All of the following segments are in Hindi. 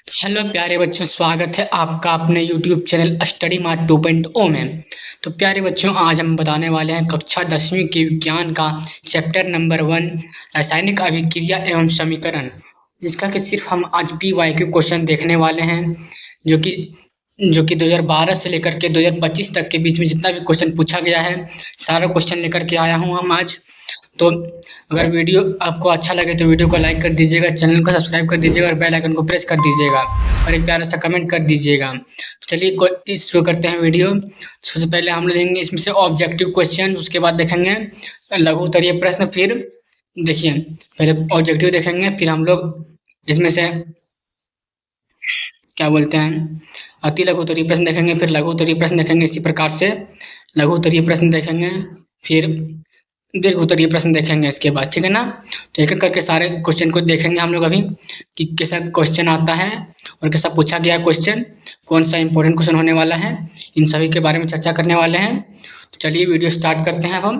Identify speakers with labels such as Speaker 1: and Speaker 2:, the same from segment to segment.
Speaker 1: हेलो प्यारे बच्चों, स्वागत है आपका अपने YouTube चैनल स्टडी मार्ट 2.0 में। तो प्यारे बच्चों, आज हम बताने वाले हैं कक्षा 10वीं के विज्ञान का चैप्टर नंबर 1 रासायनिक अभिक्रिया एवं समीकरण, जिसका कि सिर्फ हम आज PYQ क्वेश्चन देखने वाले हैं, जो कि 2012 से लेकर के 2025 तक के बीच में जितना भी क्वेश्चन पूछा गया है, सारा क्वेश्चन लेकर के आया हूँ हम आज। तो अगर वीडियो आपको अच्छा लगे तो वीडियो को लाइक कर दीजिएगा, चैनल को सब्सक्राइब कर दीजिएगा और बेल आइकन को प्रेस कर दीजिएगा और एक प्यारा सा कमेंट कर दीजिएगा। तो चलिए शुरू करते हैं वीडियो। सबसे पहले हम लेंगे इसमें से ऑब्जेक्टिव क्वेश्चन, उसके बाद देखेंगे लघु उत्तरीय प्रश्न। फिर देखिए, पहले ऑब्जेक्टिव देखेंगे, फिर हम लोग इसमें से क्या बोलते हैं अति लघु उत्तरीय प्रश्न देखेंगे, फिर लघु उत्तरीय प्रश्न देखेंगे। इसी प्रकार से लघु उत्तरीय प्रश्न देखेंगे, फिर दीर्घ उत्तरीय प्रश्न देखेंगे इसके बाद, ठीक है ना। तो एक एक करके सारे क्वेश्चन को देखेंगे हम लोग अभी कि कैसा क्वेश्चन आता है और कैसा पूछा गया क्वेश्चन, कौन सा इंपॉर्टेंट क्वेश्चन होने वाला है, इन सभी के बारे में चर्चा करने वाले हैं। तो चलिए वीडियो स्टार्ट करते हैं अब हम।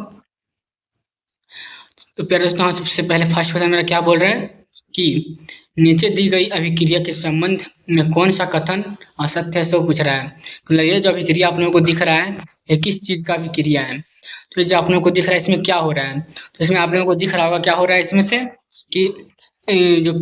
Speaker 1: तो प्यारे दोस्तों, सबसे पहले फर्स्ट क्वेश्चन मेरा क्या बोल रहे हैं कि नीचे दी गई अभिक्रिया के संबंध में कौन सा कथन असत्य है, सो पूछ रहा है। मतलब ये जो अभिक्रिया आप लोगों को दिख रहा है, ये किस चीज़ का अभिक्रिया है। तो जो आप लोगों को दिख रहा है इसमें क्या हो रहा है, तो इसमें आप लोगों को दिख रहा होगा क्या हो रहा है इसमें से कि जो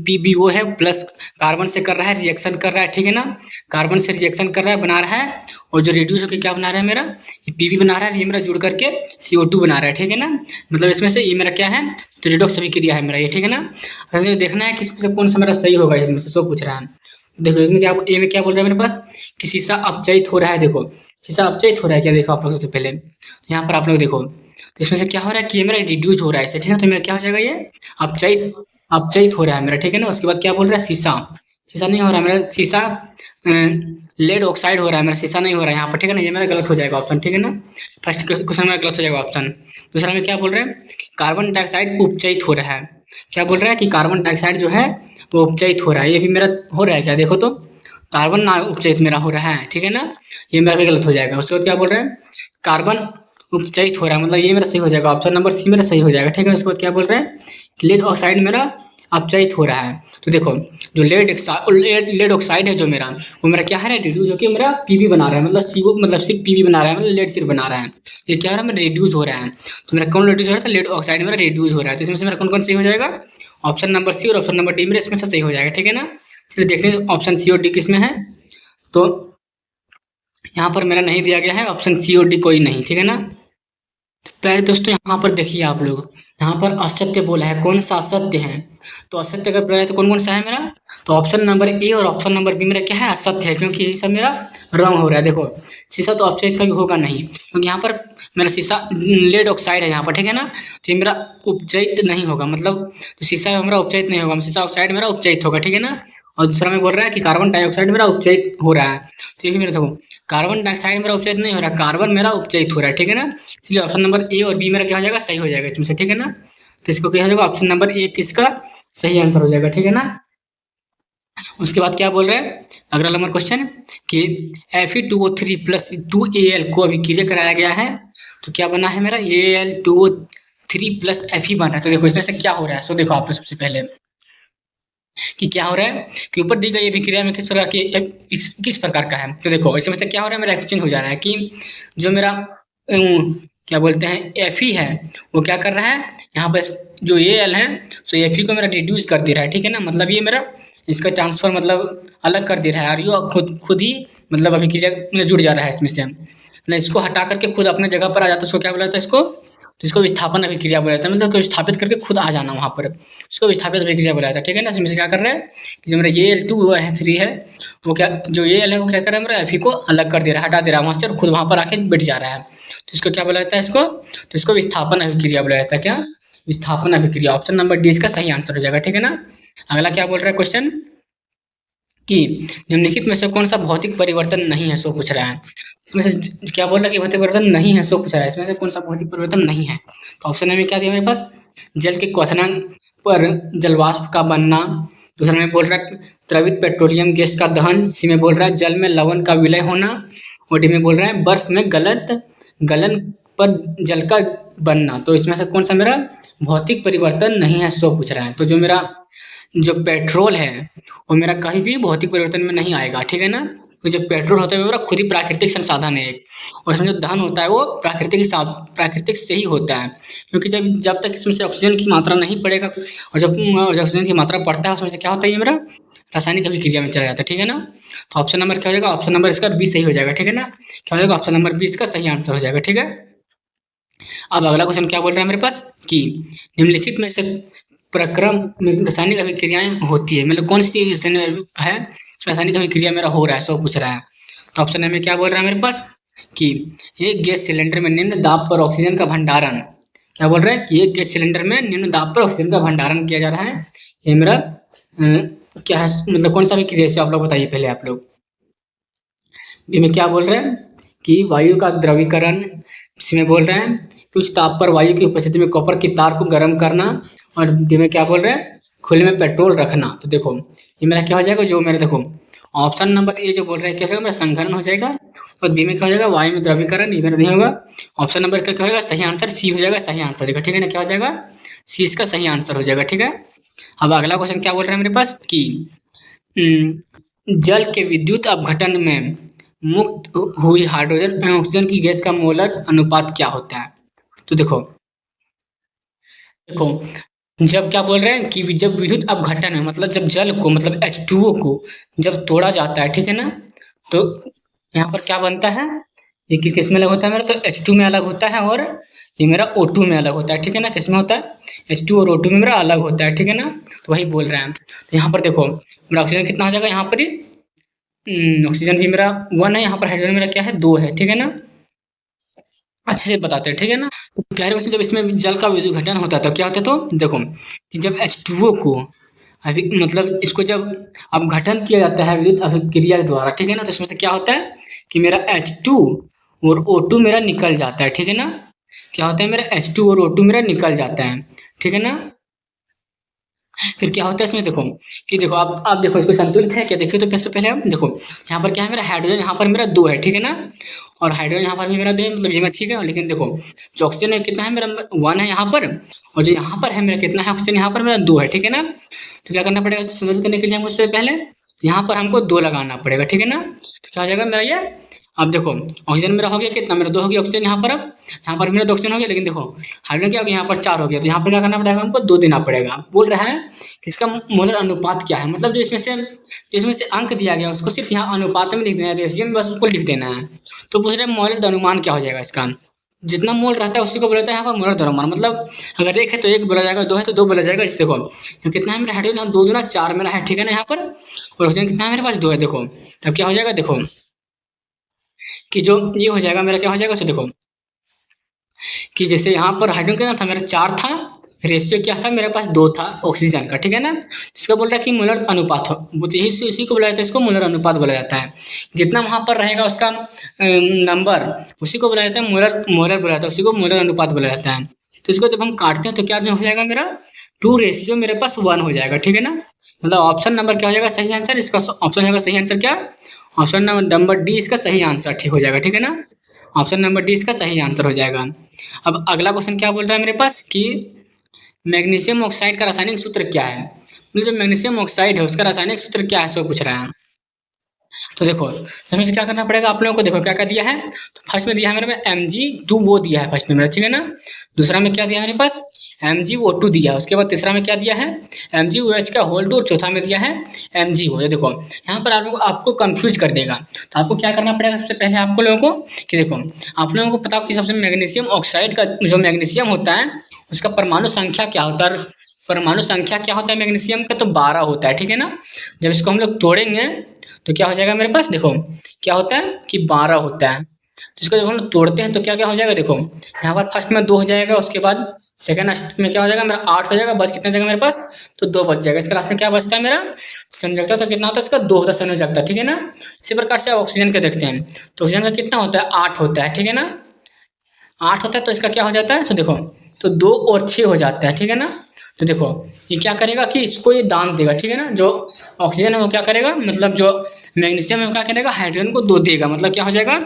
Speaker 1: PbO है प्लस कार्बन से कर रहा है, रिएक्शन कर रहा है, ठीक है ना। कार्बन से रिएक्शन कर रहा है, बना रहा है, और जो रिड्यूस होकर क्या बना रहा है मेरा, ये Pb बना रहा है, ये मेरा जुड़ करके CO2 बना रहा है, ठीक है ना। मतलब इसमें से ये मेरा क्या है, तो रिडॉक्स अभिक्रिया है मेरा ये, ठीक है ना। अगर देखना है कि इसमें से कौन सा मेरा सही होगा, इसमें से सो पूछ रहा है। देखो इसमें क्या, ए में क्या बोल रहा है मेरे पास कि शीशा अपचयित हो रहा है। देखो शीशा अपचयित हो रहा है क्या, देखो आप लोग सबसे पहले यहाँ पर आप लोग देखो, तो इसमें से क्या हो रहा है कि ये मेरा रिड्यूस हो रहा है, ठीक है। तो मेरा क्या हो जाएगा, ये अपचयित अपचयित हो रहा है मेरा, ठीक है ना। उसके बाद क्या बोल रहा है, शीशा शीशा नहीं हो रहा है मेरा, शीशा लेड ऑक्साइड हो रहा है मेरा, शीशा नहीं हो रहा है यहाँ पर, ठीक है ना। ये मेरा गलत हो जाएगा ऑप्शन, ठीक है ना। फर्स्ट क्वेश्चन मेरा गलत हो जाएगा ऑप्शन। दूसरा में क्या बोल रहे हैं, कार्बन डाइऑक्साइड उपचयित हो रहा है। क्या बोल रहा है कि कार्बन डाइऑक्साइड जो है वो उपचयित हो रहा है, ये भी मेरा हो रहा है क्या, देखो तो कार्बन ना उपचयित मेरा हो रहा है, ठीक है ना। ये मेरा भी गलत हो जाएगा। उसके बाद क्या बोल रहे हैं, कार्बन उपचयित हो रहा है, मतलब ये मेरा सही हो जाएगा, ऑप्शन नंबर सी मेरा सही हो जाएगा, ठीक है। उसके बाद क्या बोल रहे हैं, लेड ऑक्साइड मेरा अपचयित हो रहा है। तो देखो जो लेड ऑक्साइड है जो मेरा, वो मेरा क्या है, रिड्यूस होकर मेरा Pb बना रहा है, मतलब CO मतलब सिर्फ Pb बना रहा है, मतलब लेड सिर्फ बना रहा है। ये क्या हो रहा है, मेरा रिड्यूस हो रहा है। तो मेरा कौन रिड्यूस हो रहा है, लेड ऑक्साइड मेरा रिड्यूस हो रहा है। तो इसमें से मेरा कौन कौन सही हो जाएगा, ऑप्शन नंबर सी और ऑप्शन नंबर डी मेरे इसमें से सही हो जाएगा, ठीक है ना। चलिए देखते हैं ऑप्शन सी और डी किस में है। तो यहाँ पर मेरा नहीं दिया गया है ऑप्शन सी और डी, कोई नहीं, ठीक है ना। तो प्यारे दोस्तों यहाँ पर देखिए आप लोग, यहाँ पर असत्य बोला है, कौन सा असत्य है। तो असत्य अगर बोला है तो कौन कौन सा है मेरा, तो ऑप्शन नंबर ए और ऑप्शन नंबर बी मेरा क्या है, असत्य है, क्योंकि ये सब मेरा रॉन्ग हो रहा है। देखो शीशा तो अपचयित कभी होगा नहीं, क्योंकि यहाँ पर मेरा शीशा लेड ऑक्साइड है यहाँ पर, ठीक है ना। तो ये मेरा उपचयित नहीं होगा, मतलब तो शीशा मेरा उपचयित नहीं होगा, शीशा ऑक्साइड मेरा उपचयित होगा, ठीक है ना। और दूसरा में बोल रहा है कि कार्बन डाइऑक्साइड मेरा उपचयित हो रहा है। तो ये भी मेरा देखो, कार्बन डाइऑक्साइड मेरा उपचयित नहीं हो रहा है, कार्बन मेरा उपचयित हो रहा है, ठीक है ना। इसलिए ऑप्शन नंबर ए और बी मेरा क्या हो जाएगा, सही हो जाएगा इसमें से, ठीक है ना। तो इसको क्या हो जाएगा, ऑप्शन नंबर ए किसका सही आंसर हो जाएगा, ठीक है ना। उसके बाद क्या बोल रहे हैं अगला नंबर क्वेश्चन कि Fe2O3 प्लस 2Al को अभिक्रिया कराया गया है, तो क्या बना है मेरा, Al2O3 प्लस Fe बन रहा है। तो देखो इसमें से क्या हो रहा है, सो देखो आप सबसे पहले कि क्या हो रहा है कि ऊपर दी गई अभिक्रिया में किस प्रकार का है। तो देखो इसमें से क्या हो रहा है, मेरा एक्सचेंज हो जा रहा है कि जो मेरा क्या बोलते हैं Fe है, वो क्या कर रहा है यहाँ पर, जो Al है तो Fe को मेरा रिड्यूस कर दे रहा है, ठीक है ना। मतलब ये मेरा इसका ट्रांसफर मतलब अलग कर दे रहा है, और ये खुद खुद ही मतलब अभिक्रिया में जुड़ जा रहा है इसमें से। मतलब इसको हटा करके खुद अपने जगह पर आ जाता है, उसको क्या बोला जाता है इसको, तो इसको विस्थापन अभिक्रिया बोला जाता है, मतलब विस्थापित करके खुद आ जाना वहाँ पर, उसको विस्थापित अभिक्रिया बोला जाता है, ठीक है ना। इसमें से क्या कर रहे हैं कि जो मेरा Al2 है 3 है, वो क्या जो Al है वो क्या कर रहा है, मेरा Fe को अलग कर दे रहा है, हटा दे रहा है वहाँ से, और खुद वहाँ पर आके बैठ जा रहा है। तो इसको क्या बोला जाता है इसको, तो इसको विस्थापन अभिक्रिया बोला जाता है, क्या विस्थापन अभिक्रिया। ऑप्शन नंबर डी इसका सही आंसर हो जाएगा, ठीक है ना। अगला क्या बोल रहा है क्वेश्चन कि निम्नलिखित में से कौन सा भौतिक परिवर्तन नहीं है, सो पूछ रहा है। इसमें से क्या बोल रहा है कि भौतिक परिवर्तन नहीं है, सो पूछ रहा है, इसमें से कौन सा भौतिक परिवर्तन नहीं है। तो ऑप्शन में क्या दिया मेरे पास, जल के क्वथनांक पर जलवाष्प का बनना। दूसरा में बोल रहा है द्रवित पेट्रोलियम गैस का दहन। सी में बोल रहा है जल में लवण का विलय होना। और डी में बोल रहा है बर्फ में गलन पर जल का बनना। तो इसमें से कौन सा मेरा भौतिक परिवर्तन नहीं है, सो पूछ रहा है। तो जो मेरा जो पेट्रोल है वो मेरा कहीं भी भौतिक परिवर्तन में नहीं आएगा, ठीक है ना। तो जो पेट्रोल होता है वो मेरा खुद ही प्राकृतिक संसाधन है एक, और इसमें जो धन होता है वो प्राकृतिक से ही होता है, क्योंकि जब जब तक इसमें से ऑक्सीजन की मात्रा नहीं पड़ेगा, और जब ऑक्सीजन की मात्रा बढ़ता है उसमें से क्या होता है, ये मेरा रासायनिक अभिक्रिया में चला जाता है, ठीक है ना। तो ऑप्शन नंबर क्या हो जाएगा, ऑप्शन नंबर इसका बी सही हो जाएगा, ठीक है ना। क्या हो जाएगा, ऑप्शन नंबर बी इसका सही आंसर हो जाएगा, ठीक है। अब अगला क्वेश्चन क्या बोल रहा है मेरे पास कि निम्नलिखित में से प्रक्रम में रासायनिक अभिक्रियाएं होती है, मतलब कौन सी है रासायनिक अभिक्रिया मेरा हो रहा है, सो पूछ रहा है। तो ऑप्शन में क्या बोल रहा है मेरे पास कि एक गैस सिलेंडर में निम्न दाब पर ऑक्सीजन का भंडारण, क्या बोल रहा है कि एक गैस सिलेंडर में निम्न दाब पर ऑक्सीजन का भंडारण किया जा रहा है। ये मेरा क्या है, मतलब कौन सा अभिक्रिया से आप लोग बताइए पहले आप लोग। ये में क्या बोल रहे हैं कि वायु का द्रवीकरण, इसमें बोल रहे हैं कि उच्च ताप पर वायु की उपस्थिति में कॉपर की तार को गर्म करना, और डी में क्या बोल रहे हैं खुले में पेट्रोल रखना। तो देखो ये मेरा क्या हो जाएगा, जो मेरा देखो ऑप्शन नंबर ए जो बोल रहा है क्या हो जाएगा मेरा संघनन हो जाएगा, और बी में क्या हो जाएगा वायु में द्रवीकरण, ये मेरा नहीं होगा। ऑप्शन नंबर का क्या होगा सही आंसर, सी हो जाएगा सही आंसर देखो, ठीक है ना। क्या हो जाएगा, सी इसका सही आंसर हो जाएगा, ठीक है। अब अगला क्वेश्चन क्या बोल रहा है मेरे पास कि जल के विद्युत अपघटन में मुक्त हुई हाइड्रोजन एवं ऑक्सीजन की गैस का मोलर अनुपात क्या होता है। तो देखो देखो जब क्या बोल रहे हैं कि जब विद्युत अपघटन है, मतलब जब जल को मतलब H2O को जब तोड़ा जाता है, ठीक है ना, तो यहाँ पर क्या बनता है, ये किस में अलग होता है मेरा, तो H2 में अलग होता है, और ये मेरा O2 में अलग होता है, ठीक है ना। किस में होता है, H2 और O2 में मेरा अलग होता है, ठीक है ना। तो वही बोल रहे हैं। तो यहाँ पर देखो मेरा ऑक्सीजन कितना हो जाएगा, यहाँ पर ही ऑक्सीजन भी मेरा 1 है, यहाँ पर हाइड्रोजन मेरा क्या है 2 है, ठीक है ना। अच्छे से बताते हैं, ठीक है ना। तो प्यारे बच्चों जब इसमें जल का विद्युत होता है तो क्या होता है, तो देखो कि जब H2O को अभी मतलब इसको जब अपघटन किया जाता है विद्युत अभिक्रिया के द्वारा, ठीक है ना, तो इसमें से क्या होता है कि मेरा H2 और O2 मेरा निकल जाता है, ठीक है ना। क्या होता है मेरा H2 और O2 मेरा निकल जाता है, ठीक है ना। फिर क्या होता है इसमें देखो कि देखो आप देखो इसको संतुलित है क्या, देखिए तो फिर से पहले हम देखो यहाँ पर क्या है मेरा हाइड्रोजन, यहाँ पर मेरा 2 है, ठीक है ना, और हाइड्रोजन यहाँ पर भी मेरा 2 है, मतलब ये मेरा ठीक है। लेकिन देखो जो ऑक्सीजन है कितना है मेरा 1 है यहाँ पर, और जो यहाँ पर है मेरा कितना है ऑक्सीजन, यहाँ पर मेरा 2 है, ठीक है ना। तो क्या करना पड़ेगा संतुलित करने के लिए हमको उससे पहले यहाँ पर हमको 2 लगाना पड़ेगा, ठीक है ना। तो क्या हो जाएगा मेरा ये, अब देखो ऑक्सीजन मेरा हो गया कितना, मेरा 2 हो गया ऑक्सीजन यहाँ पर, अब यहाँ पर मेरा 2 ऑक्सीजन हो गया, लेकिन देखो हाइड्रोजन क्या हो गया यहाँ पर 4 हो गया, तो यहाँ पर क्या करना पड़ेगा हमको 2 देना पड़ेगा। बोल रहा है कि इसका मोलर अनुपात क्या है, मतलब जो इसमें से अंक दिया गया उसको सिर्फ यहाँ अनुपात में लिख देना है, रेशियो में बस उसको लिख देना है। तो पूछ रहे मोलर द्रव्यमान क्या हो जाएगा इसका, जितना मोल रहता है उसी को बोला जाता है यहाँ पर मोलर द्रव्यमान, मतलब अगर 1 है तो 1 बोला जाएगा, 2 है तो 2 बोला जाएगा। इस देखो कितना है मेरा हाइड्रोजन, 2 दूना 4 मेरा है, ठीक है ना यहाँ पर, और ऑक्सीजन कितना है मेरे पास 2 है। देखो तब क्या हो जाएगा, देखो कि जो ये हो जाएगा मेरा क्या हो जाएगा, उसे देखो कि जैसे यहाँ पर हाइड्रोजन कितना था मेरा 4 था, रेशियो क्या था मेरे पास 2 था ऑक्सीजन का, ठीक है ना। इसका बोल रहा है कि मोलर अनुपात हो, वो तो यही उसी को बोला जाता है, इसको मोलर अनुपात बोला जाता है। जितना वहाँ पर रहेगा उसका नंबर उसी को बोला जाता है मोलर मोलर बोला जाता है, उसी को मोलर अनुपात बोला जाता है। तो इसको जब हम काटते हैं तो क्या हो जाएगा मेरा 2 रेशियो मेरे पास 1 हो जाएगा, ठीक है ना। मतलब ऑप्शन नंबर क्या हो जाएगा सही आंसर, इसका ऑप्शन होगा सही आंसर क्या, ऑप्शन नंबर डी इसका सही आंसर ठीक हो जाएगा, ठीक है ना। ऑप्शन नंबर डी इसका सही आंसर हो जाएगा। अब अगला क्वेश्चन क्या बोल रहा है मेरे पास कि मैग्नीशियम ऑक्साइड का रासायनिक सूत्र क्या है, मतलब जो मैग्नीशियम ऑक्साइड है उसका रासायनिक सूत्र क्या है, सो पूछ रहा है। तो देखो इसमें से क्या करना पड़ेगा आप लोगों को, देखो क्या क्या दिया है। तो फर्स्ट में दिया है मेरे में Mg2 वो दिया है फर्स्ट में मेरा, ठीक है ना। दूसरा में क्या दिया है मेरे पास MgO2 दिया है, उसके बाद तीसरा में क्या दिया है MgOH का होल 2, और चौथा में दिया है MgO। ये देखो यहाँ पर आप लोगों को आपको कंफ्यूज कर देगा, तो आपको क्या करना पड़ेगा सबसे पहले आपको लोगों को कि देखो आप लोगों को पता हो कि सबसे मैग्नीशियम ऑक्साइड का जो मैग्नीशियम होता है उसका परमाणु संख्या क्या होता है, परमाणु संख्या क्या होता है मैग्नीशियम का, तो 12 होता है, ठीक है ना। जब इसको हम लोग तोड़ेंगे तो क्या हो जाएगा मेरे पास, देखो क्या होता है कि 12 होता है। तो इसको जब हम लोग तोड़ते हैं तो क्या क्या हो जाएगा, देखो यहाँ पर फर्स्ट में 2 हो जाएगा, उसके बाद सेकंड में क्या हो जाएगा मेरा 8 हो जाएगा, बस कितना जाएगा मेरे पास, तो 2 बच जाएगा। इसके लास्ट में क्या बचता है मेरा संयोजकता, तो कितना होता है इसका 2 होता है संयोजकता, ठीक है ना। इसी प्रकार से ऑक्सीजन का देखते हैं, तो ऑक्सीजन का कितना होता है 8 होता है, ठीक है ना। 8 होता है तो इसका क्या हो जाता है, तो देखो तो 2 और 6 हो जाता है, ठीक है ना। तो देखो ये क्या करेगा कि इसको ये दान देगा, ठीक है ना। जो ऑक्सीजन है वो क्या करेगा, मतलब जो मैग्नीशियम है वो क्या करेगा हाइड्रोजन को 2 देगा, मतलब क्या हो जाएगा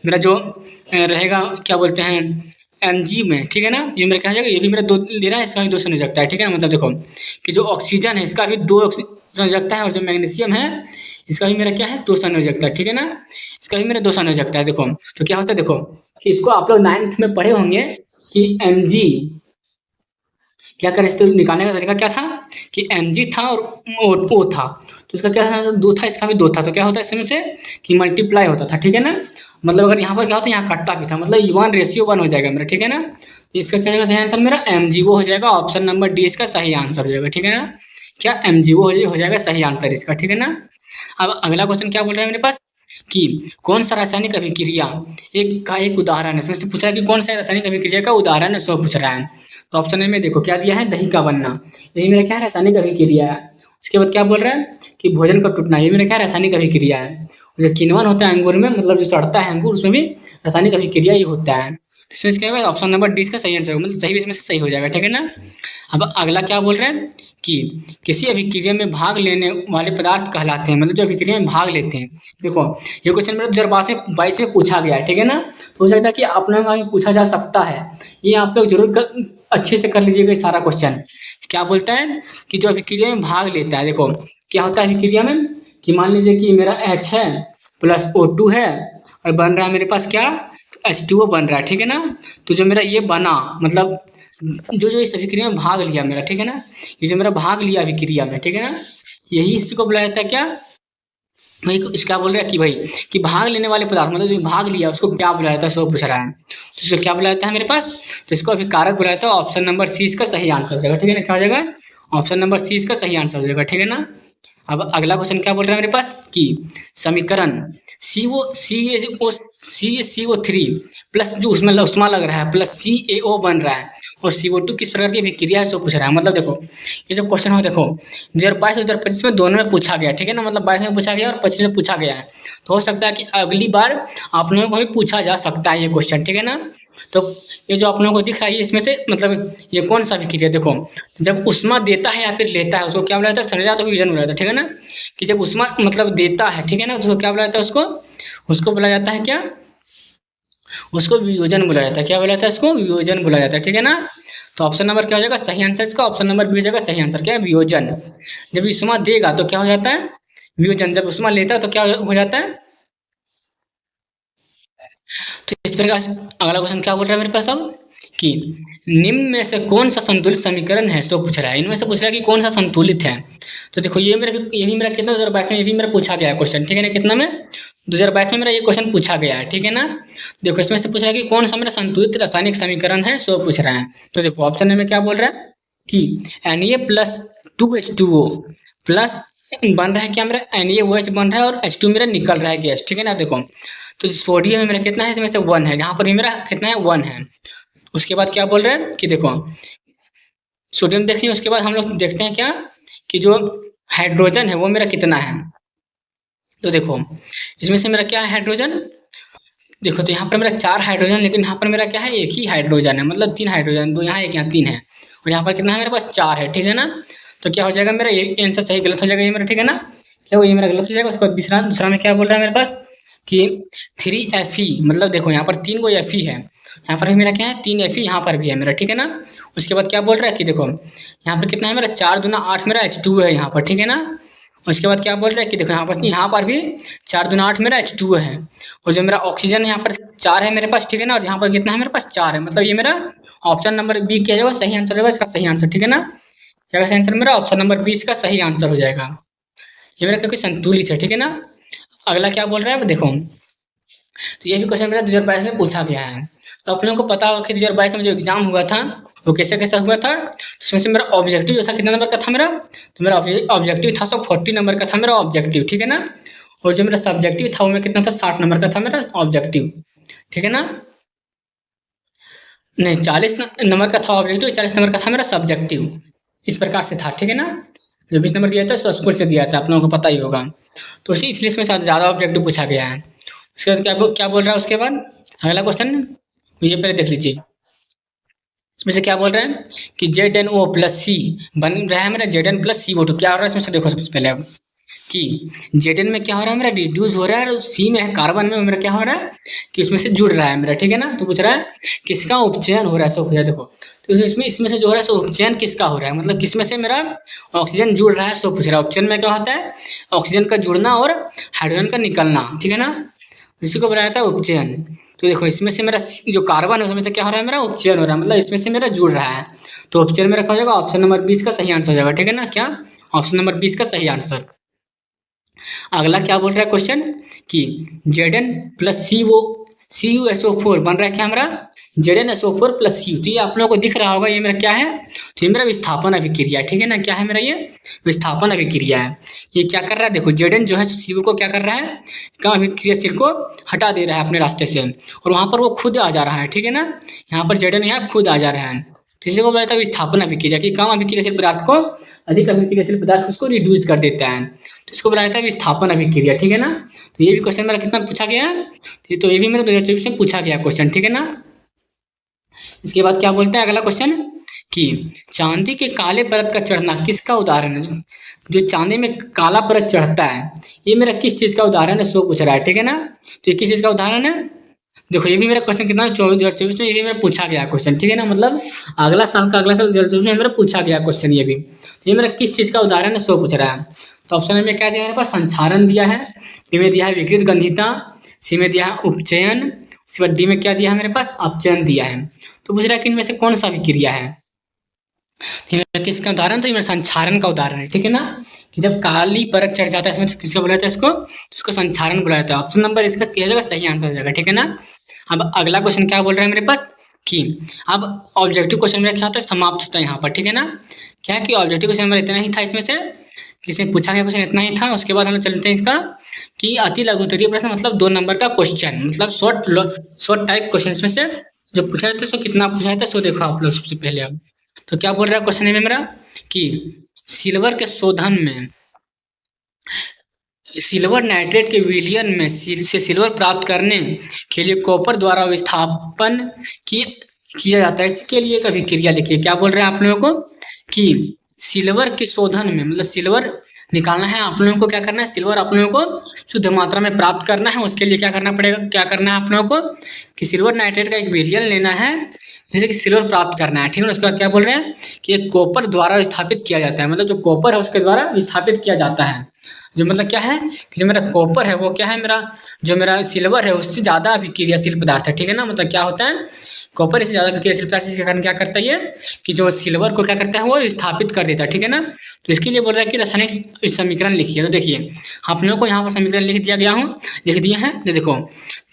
Speaker 1: मेरा जो रहेगा क्या बोलते हैं mg में, ठीक है ना। ये मेरा क्या हो जाएगा, ये भी मेरा 2 ले रहा है, इसका भी 2 संयोजकता है, ठीक है ना। मतलब देखो कि जो ऑक्सीजन है इसका भी 2 संयोजकता है और जो मैग्नीशियम है इसका भी मेरा क्या है 2 संयोजकता है, ठीक है ना। इसका भी मेरा 2 संयोजकता है। देखो तो क्या होता है, देखो कि इसको आप लोग 9th में पढ़े होंगे कि mg क्या करें, इसको निकालने का तरीका क्या था कि mg था और O था, तो इसका क्या था 2 था, इसका भी 2 था, तो क्या होता है इसमें से कि मल्टीप्लाई होता था, ठीक है ना। मतलब अगर यहाँ पर क्या होता है, यहाँ कटता भी था, मतलब 1:1 हो जाएगा मेरा, ठीक है ना। तो इसका क्या होगा सही आंसर मेरा mg वो हो जाएगा, ऑप्शन नंबर डी इसका सही आंसर हो जाएगा, ठीक है ना। क्या mg वो हो जाएगा सही आंसर इसका, ठीक है ना। अब अगला क्वेश्चन क्या बोल रहा है मेरे पास कि कौन सा रासायनिक अभिक्रिया एक उदाहरण है, इसमें से पूछा है कि कौन सा रासायनिक अभिक्रिया का उदाहरण है, सो पूछ रहा है। तो ऑप्शन ए में देखो क्या दिया है, दही का बनना, यही मेरा क्या है रासायनिक अभिक्रिया है। उसके बाद क्या बोल रहा है कि भोजन का टूटना, ये मेरा क्या रासायनिक अभिक्रिया है। जो किण्वन होता है अंगूर में, मतलब जो सड़ता है अंगूर, उसमें भी रासायनिक अभिक्रिया ही होता है। इसमें क्या होगा, ऑप्शन नंबर डी इसका सही आंसर होगा, मतलब सही इसमें से सही हो जाएगा, ठीक है ना। अब अगला क्या बोल रहे हैं कि किसी अभिक्रिया में भाग लेने वाले पदार्थ कहलाते हैं, मतलब जो अभिक्रिया में भाग लेते हैं। देखो ये क्वेश्चन मेरा 2022 में पूछा गया है, ठीक है ना। तो हो सकता है कि आप लोगों का भी पूछा जा सकता है, ये आप लोग जरूर अच्छे से कर लीजिएगा सारा क्वेश्चन। क्या बोलता है कि जो अभिक्रिया में भाग लेता है, देखो क्या होता है अभिक्रिया में कि मान लीजिए कि मेरा H है प्लस O2 है और बन रहा है मेरे पास क्या, तो H2O बन रहा है, ठीक है ना। तो जो मेरा ये बना, मतलब जो जो इस अभिक्रिया में भाग लिया मेरा, ठीक है ना, ये जो मेरा भाग लिया अभिक्रिया में, ठीक है ना, यही इसी को बुलाया जाता है क्या, भाई इसका बोल रहा है कि भाई कि भाग लेने वाले पदार्थ, मतलब जो भाग लिया उसको क्या बुलाया जाता है, सो पूछ रहा है। तो इसको क्या बुलाया जाता है मेरे पास, तो इसको अभिकारक बुलाया जाता है। ऑप्शन नंबर सी इसका सही आंसर हो जाएगा, ठीक है ना। क्या हो जाएगा, ऑप्शन नंबर सी इसका सही आंसर हो जाएगा, ठीक है ना। अब अगला क्वेश्चन क्या बोल रहा है मेरे पास कि समीकरण CO3 प्लस जो उसमें उष्मा लग रहा है प्लस CaO बन रहा है और CO2 किस प्रकार की अभिक्रिया है, सो पूछ रहा है। मतलब देखो ये जो क्वेश्चन हो, देखो 2022 और 2025 में दोनों में पूछा गया, ठीक है ना। मतलब 22 में पूछा गया और 25 में पूछा गया है, तो हो सकता है कि अगली बार आप लोगों को भी पूछा जा सकता है ये क्वेश्चन, ठीक है ना। तो ये जो आप लोगों को दिख रहा है इसमें से मतलब ये कौन सा अभिक्रिया, देखो जब उष्मा देता है या फिर लेता है उसको क्या बोला जाता है, संयोजन वियोजन बोला जाता है, ठीक है ना। कि जब उष्मा मतलब देता है, ठीक है ना, तो उसको क्या बोला जाता है, उसको बोला जाता है क्या, उसको वियोजन बोला जाता है। क्या बोला जाता है, इसको वियोजन बोला जाता है, ठीक है ना। तो ऑप्शन नंबर क्या हो जाएगा सही आंसर इसका, ऑप्शन नंबर बी हो जाएगा सही आंसर, क्या है वियोजन। जब उष्मा देगा तो क्या हो जाता है वियोजन, जब उष्मा लेता है तो क्या हो जाता है। तो इस प्रकार से अगला क्वेश्चन क्या बोल रहा है मेरे पास अब कि निम्न में से कौन सा संतुलित समीकरण है, तो पूछ रहा है, इनमें से पूछ रहा है कि कौन सा संतुलित है। तो देखो ये भी मेरा कितना 2022 में ये भी मेरा पूछा गया है क्वेश्चन, ठीक है ना। कितना में 2022 में मेरा ये क्वेश्चन पूछा गया है, ठीक है ना। देखो इसमें से पूछ रहा है कि कौन सा मेरा संतुलित रासायनिक समीकरण है, सो पूछ रहा है। तो देखो ऑप्शन में क्या बोल रहा है कि Na+2H2O प्लस बन रहा है क्या मेरा NaOH बन रहा है और H2 मेरा निकल रहा है गैस, ठीक है ना। देखो तो सोडियम में मेरा कितना है, इसमें से 1 है, यहाँ पर भी मेरा कितना है 1 है। उसके बाद क्या बोल रहे हैं कि देखो सोडियम देख लिया, उसके बाद हम लोग देखते हैं क्या कि जो हाइड्रोजन है वो मेरा कितना है। तो देखो इसमें से मेरा क्या है हाइड्रोजन, देखो तो यहाँ पर मेरा 4 हाइड्रोजन, लेकिन यहाँ पर मेरा क्या है एक ही हाइड्रोजन है, मतलब 3 हाइड्रोजन, 2 यहाँ 1 यहाँ 3 है और यहाँ पर कितना है मेरे पास 4 है, ठीक है ना। तो क्या हो जाएगा मेरा ये आंसर सही गलत हो जाएगा ये मेरा, ठीक है ना। क्या वो ये मेरा गलत हो जाएगा। उसके बाद दूसरा में क्या बोल रहा है मेरे पास कि 3Fe, मतलब देखो यहाँ पर 3 गो Fe है, यहाँ पर भी मेरा क्या है 3 Fe यहाँ पर भी है मेरा, ठीक है ना। उसके बाद क्या बोल रहा है कि देखो यहाँ पर कितना है मेरा 4 दूना 8 मेरा H2 है यहाँ पर, ठीक है ना। उसके बाद क्या बोल रहा है कि देखो यहाँ पर भी 4 दूना 8 मेरा H2 है और जो मेरा ऑक्सीजन यहाँ पर 4 है मेरे पास, ठीक है ना। और यहाँ पर कितना है मेरे पास 4 है, मतलब ये मेरा ऑप्शन नंबर बी क्या जाएगा सही आंसर होगा इसका सही आंसर, ठीक है ना। क्या सही आंसर मेरा ऑप्शन नंबर बी इसका सही आंसर हो जाएगा, ये मेरा क्योंकि संतुलित है, ठीक है ना। अगला क्या बोल रहा है देखो, तो ये भी क्वेश्चन मेरा 2022 में पूछा गया है। तो आप लोगों को पता होगा कि 2022 में जो एग्जाम हुआ था वो कैसे कैसे हुआ था। तो इसमें से मेरा ऑब्जेक्टिव जो था कितना नंबर का था मेरा, तो मेरा ऑब्जेक्टिव था 140 नंबर का था मेरा ऑब्जेक्टिव, ठीक है ना। और जो मेरा सब्जेक्टिव था वो में कितना था 60 नंबर का था मेरा ऑब्जेक्टिव, ठीक है ना। नहीं 40 नंबर का था ऑब्जेक्टिव, 40 नंबर का था मेरा सब्जेक्टिव, इस प्रकार से था, ठीक है ना। जो 20 नंबर दिया था स्कूल से दिया था, आप लोगों को पता ही होगा। तो इसलिए इसमें ज़्यादा ऑब्जेक्टिव पूछा गया है। उसके बाद क्या बोल रहा है उसके बाद अगला क्वेश्चन ये पहले देख लीजिए। इसमें से क्या बोल रहे हैं कि ZnO+C बन रहा है मेरा Zn+CO2, क्या हो रहा है इसमें से देखो सबसे पहले अब कि Zn में क्या हो रहा है मेरा रिड्यूस हो रहा है, और C में है कार्बन में मेरा क्या हो रहा है कि इसमें से जुड़ रहा है मेरा, ठीक है ना। तो पूछ रहा है किसका उपचयन हो रहा है, सो पूछा देखो। तो इसमें से जो हो रहा है सो उपचयन किसका हो रहा है, मतलब किसमें से मेरा ऑक्सीजन जुड़ रहा है, सो पूछ रहा है। उपचयन में क्या होता है, ऑक्सीजन का जुड़ना और हाइड्रोजन का निकलना, ठीक है ना, इसी को बनाया जाता है उपचयन। तो देखो इसमें से मेरा जो कार्बन है उसमें से क्या हो रहा है मेरा उपचयन हो रहा है, मतलब इसमें से मेरा जुड़ रहा है। तो उपचयन मेरा क्या हो जाएगा, ऑप्शन नंबर 20 का सही आंसर हो जाएगा, ठीक है ना। क्या, ऑप्शन नंबर 20 का सही आंसर। अगला क्या बोल रहा है क्वेश्चन कि Zn प्लस CuSO4 बन रहा है क्या हमारा, ZnSO4 प्लस Cu। तो ये आप लोगों को दिख रहा होगा, ये मेरा क्या है, तो ये मेरा विस्थापन अभिक्रिया, ठीक है ना। क्या है मेरा ये विस्थापन अभिक्रिया है। ये क्या कर रहा है, देखो Zn जो है Cu को क्या कर रहा है, कम अभिक्रियाशील को हटा दे रहा है अपने रास्ते से, और वहां पर वो खुद आ जा रहा है, ठीक है ना। यहाँ पर Zn यहाँ खुद आ जा रहा है, तो इसी को बोला जाता है विस्थापन अभिक्रिया, कि कम अभिक्रियाशील पदार्थ को अधिक अभिक्रियाशील पदार्थ उसको रिड्यूस कर देता है, तो इसको बोला जाता है विस्थापन अभिक्रिया, ठीक है ना। तो ये भी क्वेश्चन मेरा कितना पूछा गया है, तो ये भी मेरा 2024 में पूछा गया क्वेश्चन, ठीक है ना। इसके बाद क्या बोलते हैं अगला क्वेश्चन कि चांदी के काले परत का चढ़ना किसका उदाहरण है। जो चांदी में काला परत चढ़ता है, ये मेरा किस चीज का उदाहरण है, सो पूछ रहा है, ठीक है ना। तो ये किस चीज का उदाहरण है, देखो ये भी मेरा क्वेश्चन कितना 2024 में ये भी मेरा पूछा गया क्वेश्चन, ठीक है ना। मतलब अगला साल 2024 में मेरा पूछा गया क्वेश्चन ये भी। तो ये मेरा किस चीज का उदाहरण है, सो पूछ रहा है। तो ऑप्शन में क्या दिया मेरे पास, संक्षारण दिया है, बी में दिया है विकृत गंधिता, सी में दिया है उपचयन, उसके बाद डी में क्या दिया है मेरे पास, अपचयन दिया है। तो पूछ रहा है कि इनमें से कौन सा विक्रिया है। तो ये मेरा किसका उदाहरण, तो ये मेरा संक्षारण का उदाहरण है, ठीक है ना। कि जब काली परत चढ़ जाता है इसमें, किसका बोला जाता है इसको, तो इसको संक्षारण बोला जाता है। ऑप्शन नंबर इसका क्या हो जाएगा, सही आंसर हो जाएगा, ठीक है ना। अब अगला क्वेश्चन क्या बोल रहा है मेरे पास कि अब ऑब्जेक्टिव क्वेश्चन मेरा क्या होता है, समाप्त होता है यहाँ पर, ठीक है ना। क्या है कि ऑब्जेक्टिव क्वेश्चन मेरा इतना ही था, इसमें से किसी पूछा गया क्वेश्चन इतना ही था। उसके बाद हम लोग चलते हैं इसका कि अति लघुत्तरीय प्रश्न, मतलब 2 नंबर का क्वेश्चन, मतलब शॉर्ट टाइप क्वेश्चन में से जो पूछा जाता है, सो कितना पूछा जाता है, सो देखो आप लोग सबसे पहले। अब तो क्या बोल रहा है क्वेश्चन में मेरा कि सिल्वर के शोधन में, सिल्वर नाइट्रेट के विलयन में से सिल्वर प्राप्त करने के लिए कॉपर द्वारा विस्थापन किया जाता है। इसके लिए एक अभिक्रिया लिखिए। क्या बोल रहे हैं आप लोगों को कि सिल्वर के शोधन में, मतलब सिल्वर निकालना है आप लोगों को, क्या करना है, सिल्वर आप लोगों को शुद्ध मात्रा में प्राप्त करना है। उसके लिए क्या करना पड़ेगा, क्या करना है आप लोगों को कि सिल्वर नाइट्रेट का एक विलयन लेना है, जैसे कि सिल्वर प्राप्त करना है, ठीक है। उसके बाद क्या बोल रहे हैं कि एक कॉपर द्वारा विस्थापित किया जाता है, मतलब जो कॉपर है उसके द्वारा विस्थापित किया जाता है। जो मतलब क्या है कि जो मेरा कॉपर है वो क्या है, मेरा जो मेरा सिल्वर है उससे ज़्यादा अभिक्रियाशील पदार्थ है, ठीक है ना। मतलब क्या होता है, कॉपर इससे ज़्यादा अभिक्रियाशील पदार्थ, इसके कारण क्या करता है ये कि जो सिल्वर को क्या करता है वो स्थापित कर देता है, ठीक है ना। तो इसके लिए बोल रहा है कि रासायनिक समीकरण लिखिए। तो देखिए आप लोगों को यहाँ पर समीकरण लिख दिए हैं। तो देखो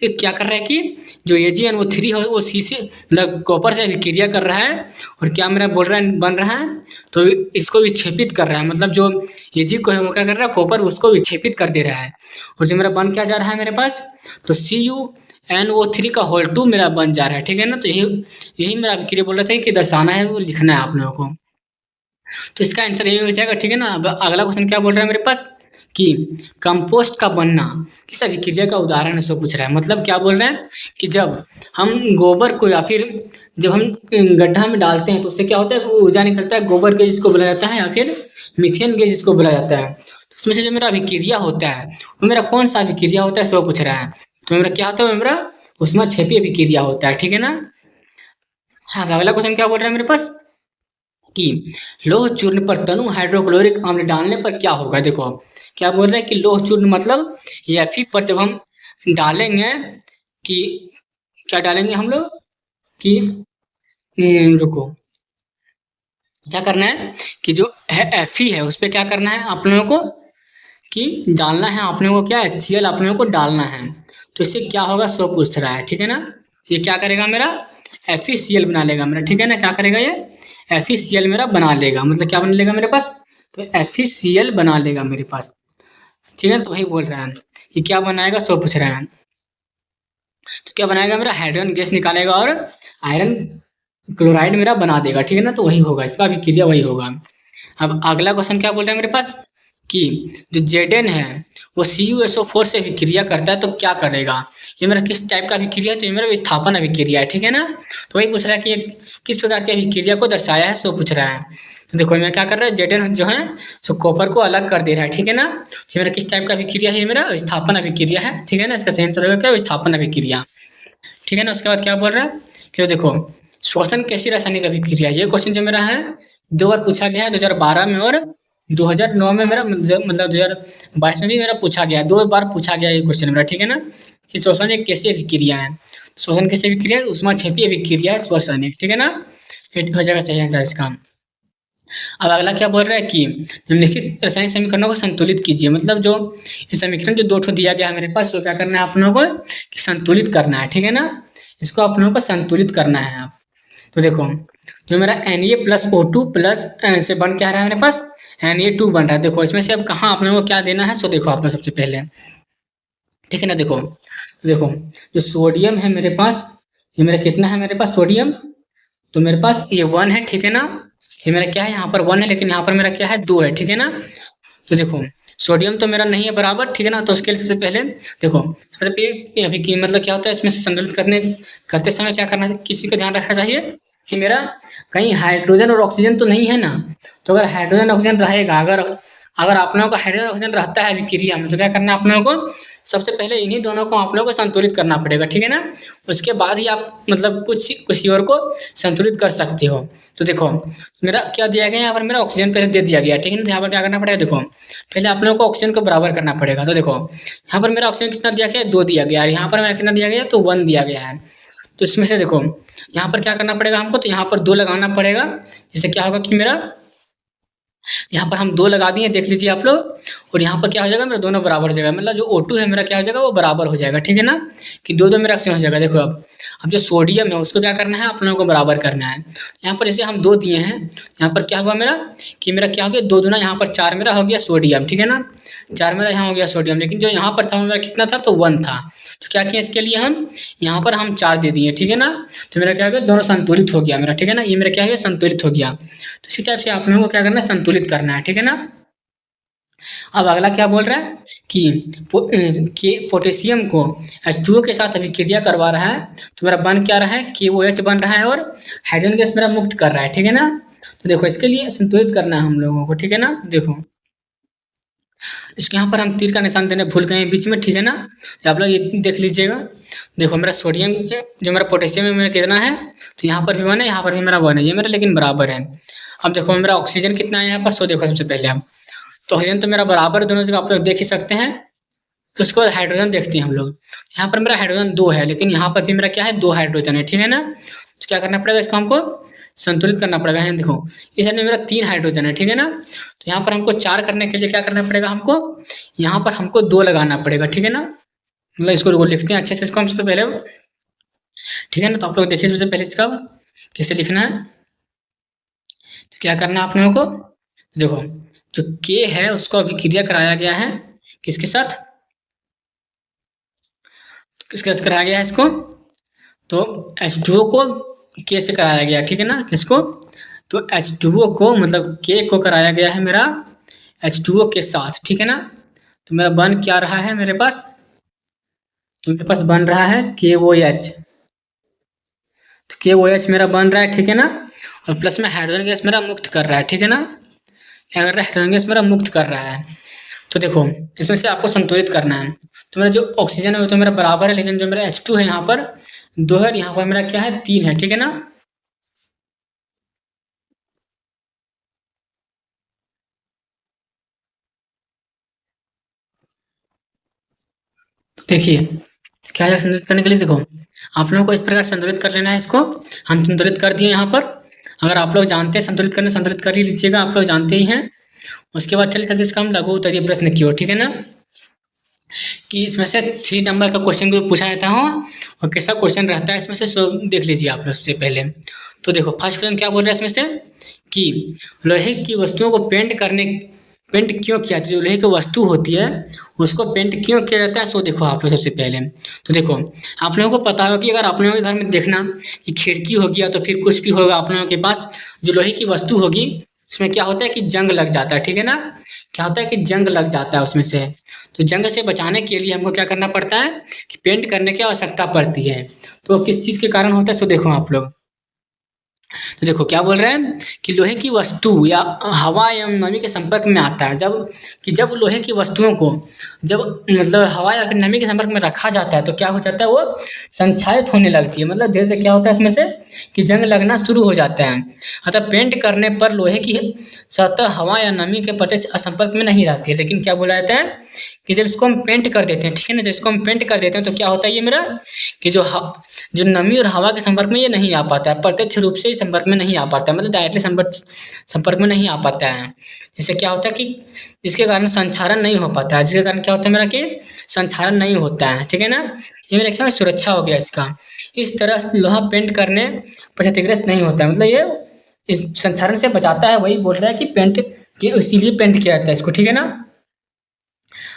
Speaker 1: ये क्या कर रहा है कि जो AgNO3 है वो सी से मतलब कॉपर से अभिक्रिया कर रहा है, और क्या मेरा बोल रहा है बन रहा है, तो इसको विक्षेपित कर रहा है। मतलब जो Ag को है वो क्या कर रहा है, कॉपर उसको विक्षेपित कर दे रहा है, और जो मेरा बन क्या जा रहा है मेरे पास, तो CuNO3 का होल 2 मेरा बन जा रहा है, ठीक है ना। तो यही मेरा अभिक्रिया बोल रहा था कि दर्शाना है, वो लिखना है आप लोगों को। तो इसका आंसर यही हो जाएगा, ठीक है ना। अब अगला क्वेश्चन क्या बोल रहा है मेरे पास कि कंपोस्ट का बनना किस अभिक्रिया का उदाहरण है, सो पूछ रहा है। मतलब क्या बोल रहे हैं कि जब हम गोबर को या फिर जब हम गड्ढा में डालते हैं तो उससे क्या होता है, वो ऊर्जा निकलता है, गोबर गैस जिसको बोला जाता है, या फिर मीथेन गैस जिसको बोला जाता है। तो उसमें से जो मेरा अभिक्रिया होता है वो मेरा कौन सा अभिक्रिया होता है, सो पूछ रहा है। तो मेरा क्या होता है, मेरा उसमें छेपी अभिक्रिया होता है, ठीक है ना। हाँ, अगला क्वेश्चन क्या बोल रहा है मेरे पास कि लोह चूर्ण पर तनु हाइड्रोक्लोरिक अम्ल डालने पर क्या होगा। देखो क्या बोल रहे हैं कि लोह चूर्ण मतलब Fe पर जब हम डालेंगे कि क्या डालेंगे हम लोग कि रुको, क्या करना है कि जो है Fe है उस पर क्या करना है आप लोगों को कि डालना है आप लोगों को, क्या HCl आप लोगों को डालना है। तो इससे क्या होगा, सो पूछ रहा है, ठीक है ना। ये क्या करेगा मेरा FeCl बना लेगा मेरा, ठीक है ना। क्या करेगा ये FeCl मेरा बना लेगा, मतलब क्या बना लेगा मेरे पास, तो FeCl बना लेगा मेरे पास, ठीक है। तो वही बोल रहा है कि क्या बनाएगा, सो पूछ रहा है। तो क्या बनाएगा मेरा हाइड्रोजन गैस निकालेगा और आयरन क्लोराइड मेरा बना देगा, ठीक है ना। तो वही होगा, इसका अभिक्रिया वही होगा। अब अगला क्वेश्चन क्या बोल रहा है मेरे पास कि जो Zn है वो CuSO4 से अभिक्रिया करता है तो क्या करेगा। ये मेरा किस टाइप का अभिक्रिया है, तो ये मेरा विस्थापन अभिक्रिया है, ठीक है ना। तो वही पूछ रहा है कि ये किस प्रकार की अभिक्रिया को दर्शाया है, सो पूछ रहा है। तो देखो मैं क्या कर रहा है, Zn जो है सो कॉपर को अलग कर दे रहा है, ठीक है ना। ये मेरा किस टाइप का अभिक्रिया है, ये मेरा विस्थापन अभिक्रिया है, ठीक है ना। इसका सही आंसर होगा क्या, विस्थापन अभिक्रिया, ठीक है ना। उसके बाद क्या बोल रहा है कि देखो श्वसन कैसी रासायनिक अभिक्रिया, ये क्वेश्चन जो मेरा है 2 बार पूछा गया है, 2012 में और 2009 में मेरा मतलब 2022 में भी मेरा पूछा गया है, 2 बार पूछा गया ये क्वेश्चन मेरा, ठीक है ना। कि श्वसन एक कैसी अभिक्रिया है, श्वसन कैसी अभिक्रिया है, ऊष्माक्षेपी अभिक्रिया है श्वसन एक, ठीक है ना। ये हो जाएगा सही आंसर इसका। अब अगला क्या बोल रहा है कि निम्नलिखित रासायनिक समीकरणों को संतुलित कीजिए, मतलब जो ये समीकरण जो 2 ठो दिया गया है मेरे पास, तो क्या करना है आप लोगों को कि संतुलित करना है, ठीक है ना। इसको आप लोगों को संतुलित करना है आप। तो देखो जो मेरा Na+O2 प्लस से बन क्या रहा है मेरे पास, Na2 बन रहा है। देखो इसमें से अब कहाँ आप लोगों को क्या देना है, सो देखो आप लोग सबसे पहले, ठीक है ना। देखो देखो जो सोडियम है मेरे पास, ये मेरा कितना है मेरे पास सोडियम, तो मेरे पास ये 1 है, ठीक है ना। ये मेरा क्या है, यहाँ पर 1 है, लेकिन यहाँ पर मेरा क्या है 2 है, ठीक है ना। तो देखो सोडियम तो मेरा नहीं है बराबर, ठीक है ना। तो उसके लिए सबसे पहले देखो सबसे पहले अभी की मतलब क्या होता है, इसमें से संतुलित करते समय क्या करना है, किसी का ध्यान रखना चाहिए कि मेरा कहीं हाइड्रोजन और ऑक्सीजन तो नहीं है ना। तो अगर हाइड्रोजन ऑक्सीजन रहेगा, अगर अगर आप लोगों का हाइड्रोजन ऑक्सीजन रहता है अभिक्रिया में, तो क्या करना है आप लोगों को, सबसे पहले इन्हीं दोनों को आप लोगों को संतुलित करना पड़ेगा, ठीक है ना। उसके बाद ही आप मतलब कुछ और को संतुलित कर सकते हो। तो देखो मेरा क्या दिया गया, यहाँ पर मेरा ऑक्सीजन पहले दे दिया गया, ठीक है ना। तो यहाँ पर क्या करना पड़ेगा, देखो पहले आप लोगों को ऑक्सीजन को बराबर करना पड़ेगा। तो देखो यहाँ पर मेरा ऑक्सीजन कितना दिया गया है, 2 दिया गया है, यहाँ पर मेरा कितना दिया गया है, तो 1 दिया गया है। तो इसमें से देखो यहाँ पर क्या करना पड़ेगा हमको, तो यहाँ पर 2 लगाना पड़ेगा। जैसे क्या होगा कि मेरा यहाँ पर हम 2 लगा दिए, देख लीजिए आप लोग। और यहाँ पर क्या हो जाएगा, मेरा दोनों बराबर हो जाएगा, मतलब जो O2 है मेरा क्या हो जाएगा, वो बराबर हो जाएगा, ठीक है ना। कि 2 मेरा ऑक्सीजन हो जाएगा। देखो अब जो सोडियम है उसको क्या करना है, आप लोगों को बराबर करना है। यहाँ पर जैसे हम 2 दिए हैं, यहाँ पर क्या हुआ मेरा कि मेरा क्या हो गया, 2 दूना यहाँ पर 4 मेरा हो गया सोडियम, ठीक है ना। 4 मेरा यहाँ हो गया सोडियम, लेकिन जो यहाँ पर था मेरा कितना था, तो 1 था। तो क्या किया इसके लिए हम यहाँ पर हम 4 दे दिए, ठीक है ना। तो मेरा क्या हो गया, दोनों संतुलित हो गया मेरा, ठीक है ना। ये मेरा क्या हो गया, संतुलित हो गया। तो इसी टाइप से आप लोगों को क्या करना है, संतुलित करना है, ठीक है ना। अब अगला क्या बोल रहा है कि पोटेशियम को H2O के साथ अभिक्रिया करवा रहा है, तो मेरा बन क्या रहा है, KOH बन रहा है और हाइड्रोजन गैस मेरा मुक्त कर रहा है, ठीक है ना। तो देखो इसके लिए संतुलित करना है हम लोगों को, ठीक है ना। देखो इसके यहाँ पर हम तीर का निशान देने भूल गए बीच में, ठीक है ना। तो आप लोग ये देख लीजिएगा। देखो मेरा सोडियम जो मेरा पोटेशियम है मेरा कितना है, तो यहाँ पर भी 1 है, यहाँ पर भी मेरा 1 है, ये मेरा लेकिन बराबर है। अब देखो मेरा ऑक्सीजन कितना है यहाँ पर, सो देखो सबसे पहले आप, तो ऑक्सीजन तो मेरा बराबर है दोनों जगह, आप लोग देख ही सकते हैं। तो उसके बाद हाइड्रोजन देखते हैं हम लोग, यहाँ पर मेरा हाइड्रोजन 2 है, लेकिन यहाँ पर भी मेरा क्या है, 2 हाइड्रोजन है, ठीक है ना। तो क्या करना पड़ेगा, इसको हमको संतुलित करना पड़ेगा। यहाँ देखो इस साइड में मेरा 3 हाइड्रोजन है, ठीक है ना। तो यहाँ पर हमको 4 करने के लिए क्या करना पड़ेगा हमको, यहाँ पर हमको 2 लगाना पड़ेगा, ठीक है ना। मतलब इसको लिखते हैं अच्छे से इसको हम सबसे पहले, ठीक है ना। तो आप लोग देखिए सबसे पहले इसका कैसे लिखना है, तो क्या करना है आप लोगों को, देखो जो K है उसको अभिक्रिया कराया गया है किसके साथ, किसके साथ कराया गया है इसको, तो H2O को K से कराया गया, ठीक है ना। किसको, तो H2O को मतलब K को कराया गया है मेरा H2O के साथ, ठीक है ना। तो मेरा बन क्या रहा है मेरे पास, तो मेरे पास बन रहा है KOH, तो KOH मेरा बन रहा है, ठीक है ना। और प्लस में हाइड्रोजन गैस मेरा मुक्त कर रहा है, ठीक है ना। क्या कर रहा है, हाइड्रोजन गैस मेरा मुक्त कर रहा है। तो देखो इसमें से आपको संतुलित करना है। तो मेरा जो ऑक्सीजन है वो तो मेरा बराबर है, लेकिन जो मेरा H2 है यहाँ पर 2 है, यहाँ पर मेरा क्या है 3 है, ठीक है ना। देखिए क्या है, संतुलित करने के लिए देखो आप लोगों को इस प्रकार संतुलित कर लेना है इसको। हम संतुलित कर दिए यहाँ पर, अगर आप लोग जानते हैं संतुलित करने, संतुलित कर ही लीजिएगा, आप लोग जानते ही हैं। उसके बाद चलिए सर इसका हम लघु उत्तरीय प्रश्न की ओर, ठीक है ना। कि इसमें से 3 नंबर का क्वेश्चन को पूछा जाता हो और कैसा क्वेश्चन रहता है इसमें से, सो देख लीजिए आप लोग सबसे पहले। तो देखो फर्स्ट क्वेश्चन क्या बोल रहा है इसमें से कि लोहे की वस्तुओं को पेंट क्यों किया जाता है, जो लोहे की वस्तु होती है उसको पेंट क्यों किया जाता है, सो देखो आप लोग सबसे पहले। तो देखो आप लोगों को पता होगा कि अगर आप लोगों के घर में देखना कि खिड़की होगी या तो फिर कुछ भी होगा आप लोगों के पास, जो लोहे की वस्तु होगी उसमें क्या होता है कि जंग लग जाता है, ठीक है ना। क्या होता है कि जंग लग जाता है उसमें से। तो जंग से बचाने के लिए हमको क्या करना पड़ता है कि पेंट करने की आवश्यकता पड़ती है। तो किस चीज़ के कारण होता है, सो देखो आप लोग। तो देखो क्या बोल रहे हैं कि लोहे की वस्तु या हवा एवं नमी के संपर्क में आता है। जब लोहे की वस्तुओं को जब मतलब हवा या फिर नमी के संपर्क में रखा जाता है तो क्या हो जाता है, वो संक्षारित होने लगती है। मतलब धीरे धीरे क्या होता है इसमें से कि जंग लगना शुरू हो जाता है। अतः पेंट करने पर लोहे की सतह हवा या नमी के प्रत्यक्ष संपर्क में नहीं रहती है। लेकिन क्या बोला जाता है कि जब इसको हम पेंट कर देते हैं, ठीक है ना, जब इसको हम पेंट कर देते हैं तो क्या होता है ये मेरा कि जो नमी और हवा के संपर्क में ये नहीं आ पाता है, प्रत्यक्ष रूप से संपर्क में नहीं आ पाता है, मतलब डायरेक्टली संपर्क में नहीं आ पाता है। इससे क्या होता है कि इसके कारण संक्षारण नहीं हो पाता है, जिसके कारण क्या होता है मेरा कि संक्षारण नहीं होता है, ठीक है ना। ये मेरा क्या सुरक्षा हो गया इसका। इस तरह लोहा पेंट करने पर क्षतिग्रस्त नहीं होता है, मतलब ये इस संक्षारण से बचाता है। वही बोल रहा है कि पेंट कि इसीलिए पेंट किया जाता है इसको, ठीक है ना।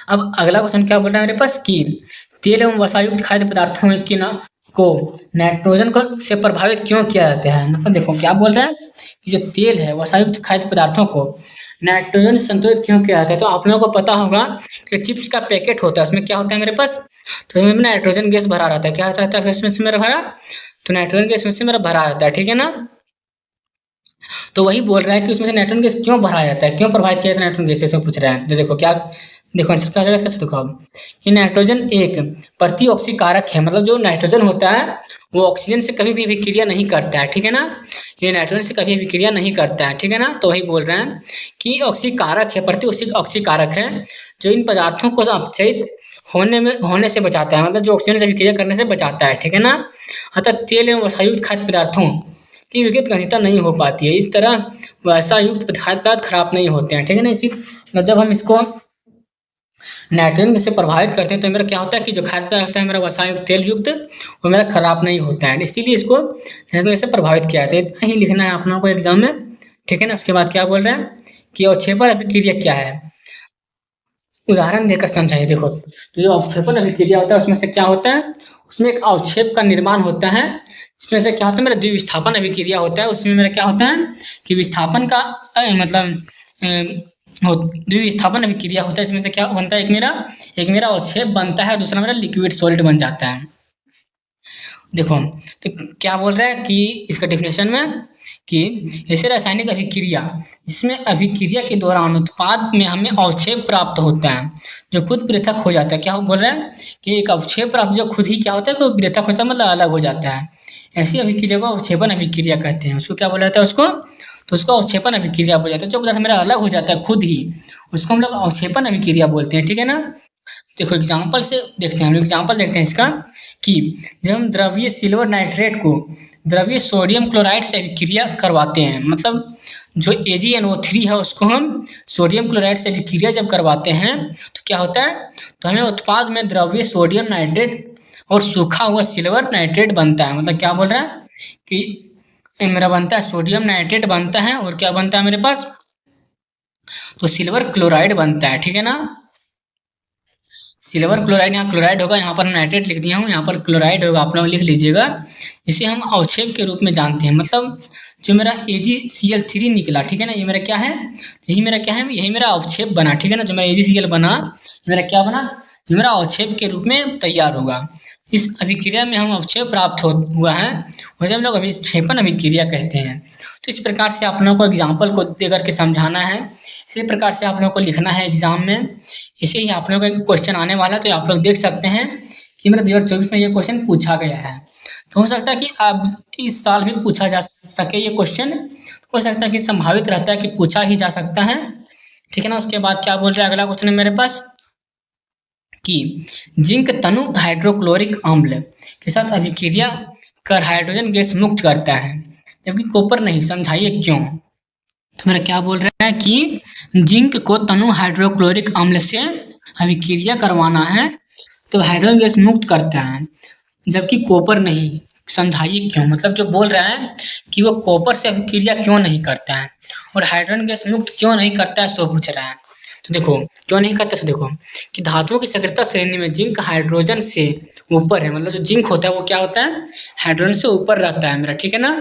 Speaker 1: अब अगला क्वेश्चन क्या बोल रहा है मेरे पास कि तेल एवं वसायुक्त खाद्य पदार्थों में किन को नाइट्रोजन को से प्रभावित क्यों किया जाता है। मतलब देखो क्या बोल रहा है कि जो तेल है वसायुक्त खाद्य पदार्थों को नाइट्रोजन से संतुलित क्यों किया जाता है। तो आप लोगों को पता होगा कि चिप्स का पैकेट होता है, उसमें क्या होता है मेरे पास, तो उसमें नाइट्रोजन गैस भरा रहता है। क्या रहता है इसमें से मेरा भरा, तो नाइट्रोजन गैस में से मेरा भरा रहता है, ठीक है ना। तो वही बोल रहा है कि उसमें से नाइट्रोजन गैस क्यों भराया जाता है, क्यों प्रभावित किया जाता है नाइट्रोजन गैस, जैसे पूछ रहा है। तो देखो क्या, देखो आंसर क्या हो जाएगा इसका, देखो अब कि नाइट्रोजन एक प्रतिऑक्सीकारक है। मतलब जो नाइट्रोजन होता है वो ऑक्सीजन से कभी भी अभिक्रिया नहीं करता है, ठीक है ना। ये नाइट्रोजन से कभी अभिक्रिया नहीं करता है, ठीक है ना। तो वही बोल रहे हैं कि ऑक्सीकारक है, ऑक्सीकारक है, जो इन पदार्थों को अपचयित होने से बचाता है, मतलब जो ऑक्सीजन से अभिक्रिया करने से बचाता है, ठीक है ना। अतः तेल एवं वसायुक्त खाद्य पदार्थों की विद्युत घनीता नहीं हो पाती है। इस तरह वसा युक्त खाद्य पदार्थ खराब नहीं होते हैं, ठीक है ना। इसी जब हम इसको नाइट्रोजन से प्रभावित करते हैं तो मेरा क्या होता है कि जो खाद्य पदार्थ है मेरा वसा युक्त तेल युक्त वो मेरा खराब नहीं होता है, इसीलिए इसको नाइट्रोजन से प्रभावित किया जाता है। इतना ही लिखना है आप लोगों को एग्जाम में, ठीक है ना। उसके बाद क्या बोल रहे हैं कि अवक्षेपण अभिक्रिया क्या है, उदाहरण देकर समझाइए। देखो तो जो अवक्षेपण अभिक्रिया होता है उसमें से क्या होता है, उसमें एक अवक्षेप का निर्माण होता है। इसमें से क्या होता है मेरा द्विविस्थापन अभिक्रिया होता है। उसमें मेरा क्या होता है कि विस्थापन का मतलब द्विविस्थापन अभिक्रिया होता है। इसमें से क्या बनता है, एक मेरा अवक्षेप बनता है, दूसरा मेरा लिक्विड सॉलिड बन जाता है। देखो तो क्या बोल रहा है कि इसका डेफिनेशन में कि ऐसे रासायनिक अभिक्रिया जिसमें अभिक्रिया के दौरान उत्पाद में हमें अवक्षेप प्राप्त होता है जो खुद पृथक हो जाता है। क्या बोल रहा है कि एक अवक्षेप प्राप्त जो खुद ही क्या होता है कि पृथक होता है, मतलब अलग हो जाता है। ऐसी अभिक्रिया को अवक्षेपण अभिक्रिया कहते हैं। उसको क्या बोला जाता है उसको, तो उसको अवक्षेपण अभिक्रिया बोला जाता है। जो पदार्थ मेरा अलग हो जाता है खुद ही, उसको हम लोग अवक्षेपण अभिक्रिया बोलते हैं, ठीक है ना। देखो एग्जाम्पल से देखते हैं, हम लोग एग्जाम्पल देखते हैं इसका कि जब हम द्रव्य सिल्वर नाइट्रेट को द्रव्य सोडियम क्लोराइड से अभिक्रिया करवाते हैं, मतलब जो AgNO3 है उसको हम सोडियम क्लोराइड से अभिक्रिया जब करवाते हैं तो क्या होता है, तो हमें उत्पाद में द्रव्य सोडियम नाइट्रेट और सूखा हुआ सिल्वर नाइट्रेट बनता है। मतलब क्या बोल रहा है कि मेरा बनता है सोडियम नाइट्रेट बनता है और क्या बनता है मेरे पास, तो सिल्वर क्लोराइड बनता है, ठीक है ना। सिल्वर क्लोराइड, यहाँ क्लोराइड होगा, यहाँ पर नाइट्रेट लिख दिया हूँ, यहाँ पर क्लोराइड होगा, आप लोग लिख लीजिएगा। इसे हम अवक्षेप के रूप में जानते हैं। मतलब जो मेरा AgCl3 निकला, ठीक है ना, ये मेरा क्या है, यही मेरा क्या है, यही मेरा अवक्षेप बना, ठीक है ना। जो मेरा AgCl बना ये मेरा क्या बना, ये मेरा अवक्षेप के रूप में तैयार होगा। इस अभिक्रिया में हम अवक्षेप प्राप्त हुआ है उसे हम लोग अभिक्षेपण अभिक्रिया कहते हैं। तो इस प्रकार से आप लोगों को एग्जाम्पल को दे करके समझाना है, इसी प्रकार से आप लोगों को लिखना है एग्जाम में। इसे ही आप लोगों का क्वेश्चन आने वाला है, तो आप लोग देख सकते हैं कि मेरा 2024 में ये क्वेश्चन पूछा गया है। तो हो सकता है कि अब इस साल भी पूछा जा सके ये क्वेश्चन, हो सकता है कि संभावित रहता है कि पूछा ही जा सकता है, ठीक है ना। उसके बाद क्या बोल रहे हैं, अगला क्वेश्चन है मेरे पास कि जिंक तनु हाइड्रोक्लोरिक अम्ल के साथ अभिक्रिया कर हाइड्रोजन गैस मुक्त करता है जबकि कॉपर नहीं, समझाइए क्यों। तो मेरा क्या बोल रहा है कि जिंक को तनु हाइड्रोक्लोरिक अम्ल से अभिक्रिया करवाना है तो हाइड्रोजन गैस मुक्त करता है जबकि कॉपर नहीं, समझाइए क्यों। मतलब जो बोल रहा है कि वो कॉपर से अभिक्रिया क्यों नहीं करता है और हाइड्रोजन गैस मुक्त क्यों नहीं करता है, सो पूछ रहा है। तो देखो क्यों नहीं करता, सो देखो कि धातुओं की सक्रियता श्रेणी में जिंक हाइड्रोजन से ऊपर है। मतलब जो जिंक होता है वो क्या होता है, हाइड्रोजन से ऊपर रहता है मेरा, ठीक है ना,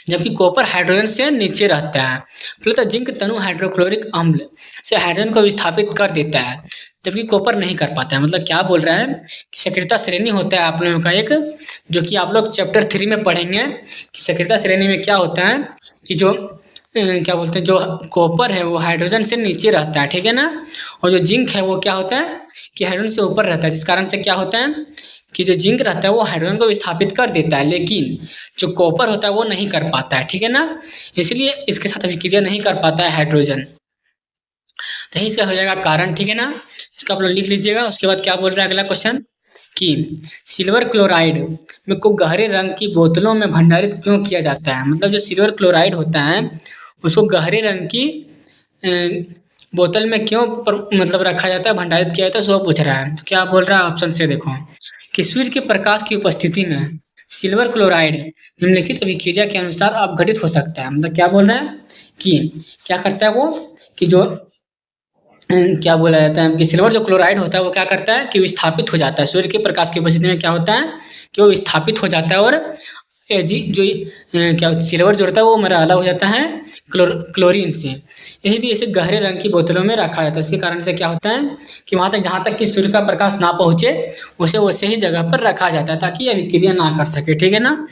Speaker 1: जबकि कॉपर हाइड्रोजन से नीचे रहता है। फिर जिंक तनु हाइड्रोक्लोरिक अम्ल से हाइड्रोजन को विस्थापित कर देता है जबकि कॉपर नहीं कर पाता है। मतलब क्या बोल रहा है कि सक्रियता श्रेणी होता है आप लोगों का एक, जो कि आप लोग चैप्टर 3 में पढ़ेंगे कि सक्रियता श्रेणी में क्या होता है कि जो क्या बोलते हैं, जो कॉपर है वो हाइड्रोजन से नीचे रहता है, ठीक है ना, और जो जिंक है वो क्या होता है कि हाइड्रोजन से ऊपर रहता है, जिस कारण से क्या होता है कि जो जिंक रहता है वो हाइड्रोजन को विस्थापित कर देता है, लेकिन जो कॉपर होता है वो नहीं कर पाता है, ठीक है ना, इसलिए इसके साथ अभिक्रिया नहीं कर पाता है हाइड्रोजन। तो यही इसका हो जाएगा कारण, ठीक है ना, इसका आप लोग लिख लीजिएगा। उसके बाद क्या बोल रहा है अगला क्वेश्चन कि सिल्वर क्लोराइड में को गहरे रंग की बोतलों में भंडारित क्यों किया जाता है। मतलब जो सिल्वर क्लोराइड होता है उसको गहरे रंग की बोतल में क्यों मतलब रखा जाता है, भंडारित किया जाता है, सो पूछ रहा है। तो क्या बोल रहा है ऑप्शन से देखो कि सूर्य के प्रकाश की उपस्थिति में सिल्वर क्लोराइड निम्नलिखित अभिक्रिया के अनुसार अपघटित हो सकता है। मतलब क्या बोल रहा है कि क्या करता है वो कि जो क्या बोला जाता है कि सिल्वर जो क्लोराइड होता है वो क्या करता है कि विस्थापित हो जाता है सूर्य के प्रकाश की उपस्थिति में, क्या होता है कि वो विस्थापित हो जाता है, और जी जो क्या सिल्वर जो होता है वो हमारा अलग हो जाता है क्लोरीन से, इसलिए इसे गहरे रंग की बोतलों में रखा जाता है। इसके कारण से क्या होता है कि वहाँ तक जहाँ तक कि सूर्य का प्रकाश ना पहुँचे उसे वैसे ही जगह पर रखा जाता है ताकि अभिक्रिया ना कर सके, ठीक है ना।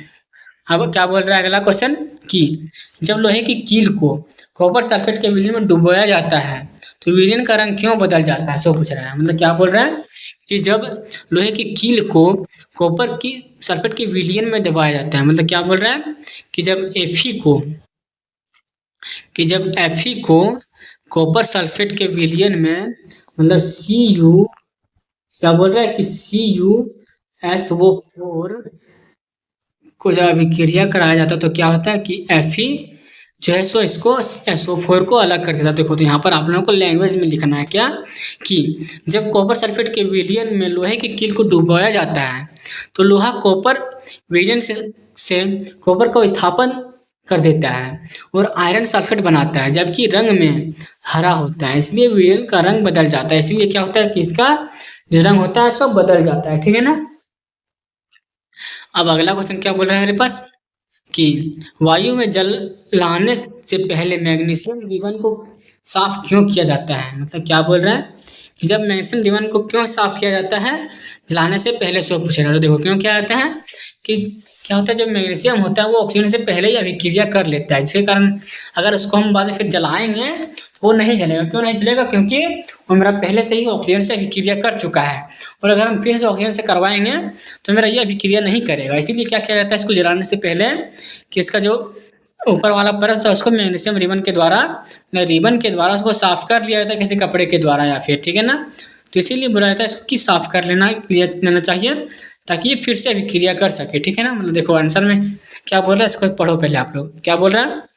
Speaker 1: अब क्या बोल रहा है अगला क्वेश्चन कि जब लोहे की कील को कॉपर सल्फेट के विलयन में डुबोया जाता है तो विलयन का रंग क्यों बदल जाता है, सो पूछ रहा है। मतलब क्या बोल रहा है कि जब लोहे की कील को कॉपर की सल्फेट के विलयन में दबाया जाता है, मतलब क्या बोल रहा है कि जब Fe को कॉपर सल्फेट के विलयन में मतलब Cu क्या बोल रहा है कि CuSO4 को जब अभिक्रिया कराया जाता है तो क्या होता है कि Fe जो है सो इसको SO4 को अलग कर देता है। देखो तो यहाँ पर आप लोगों को लैंग्वेज में लिखना है क्या कि जब कॉपर सल्फेट के विलयन में लोहे की कील को डुबोया जाता है तो लोहा कॉपर विलयन से कॉपर का विस्थापन कर देता है और आयरन सल्फेट बनाता है, जबकि रंग में हरा होता है, इसलिए विलयन का रंग बदल जाता है। इसलिए क्या होता है कि इसका जो रंग होता है सब बदल जाता है, ठीक है ना। अब अगला क्वेश्चन क्या बोल रहा है मेरे पास कि वायु में जल लाने से पहले मैग्नीशियम रिबन को साफ क्यों किया जाता है। मतलब क्या बोल रहा है कि जब मैग्नीशियम रिबन को क्यों साफ किया जाता है जलाने से पहले, सो पूछेगा। तो देखो क्यों किया जाता है कि क्या होता है जब मैग्नीशियम होता है वो ऑक्सीजन से पहले ही अभिक्रिया कर लेता है, जिसके कारण अगर उसको हम बाद में फिर जलाएंगे तो वो नहीं जलेगा। क्यों नहीं जलेगा, क्योंकि वो मेरा पहले से ही ऑक्सीजन से अभिक्रिया कर चुका है, और अगर हम फिर से ऑक्सीजन से करवाएंगे तो मेरा ये अभिक्रिया नहीं करेगा। इसीलिए क्या किया जाता है इसको जलाने से पहले कि इसका जो ऊपर वाला परत है उसको मैग्नीशियम रिबन के द्वारा उसको साफ कर लिया जाता है किसी कपड़े के द्वारा या फिर, ठीक है ना। तो इसीलिए बोला जाता है इसको कि साफ कर लेना चाहिए ताकि ये फिर से अभिक्रिया कर सके, ठीक है ना। मतलब देखो आंसर में क्या बोल रहा है इसको पढ़ो पहले आप लोग। क्या बोल रहा है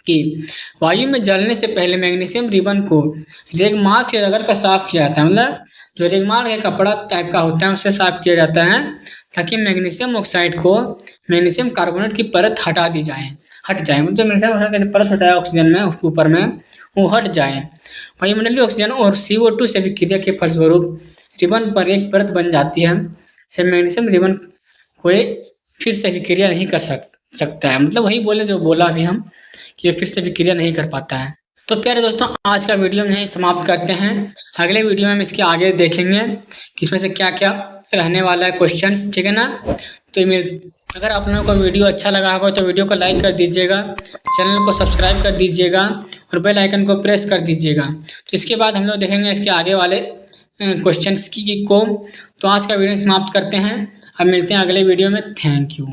Speaker 1: कि वायु में जलने से पहले मैग्नीशियम रिबन को रेगमार्क से रगड़ कर साफ किया जाता है। मतलब जो रेगमार्क एक कपड़ा टाइप का होता है उससे साफ किया जाता है ताकि मैग्नीशियम ऑक्साइड को मैग्नीशियम कार्बोनेट की परत हट जाए। मतलब मैग्नीशियम ऑक्साइड की परत होता है ऑक्सीजन में ऊपर में वो हट जाए। वायुमंडलीय ऑक्सीजन और CO2 से अभिक्रिया के फलस्वरूप रिबन पर एक परत बन जाती है। से मैग्नीशियम रिबन को फिर से अभिक्रिया नहीं कर सकता है। मतलब वही बोले जो बोला अभी हम कि ये फिर से अभिक्रिया नहीं कर पाता है। तो प्यारे दोस्तों आज का वीडियो में यही समाप्त करते हैं। अगले वीडियो में हम इसके आगे देखेंगे कि इसमें से क्या क्या रहने वाला है क्वेश्चंस, ठीक है ना। तो अगर आप लोगों को वीडियो अच्छा लगा होगा तो वीडियो को लाइक कर दीजिएगा, चैनल को सब्सक्राइब कर दीजिएगा और बेल आइकन को प्रेस कर दीजिएगा। तो इसके बाद हम लोग देखेंगे इसके आगे वाले क्वेश्चंस को। तो आज का वीडियो समाप्त करते हैं, अब मिलते हैं अगले वीडियो में। Thank you.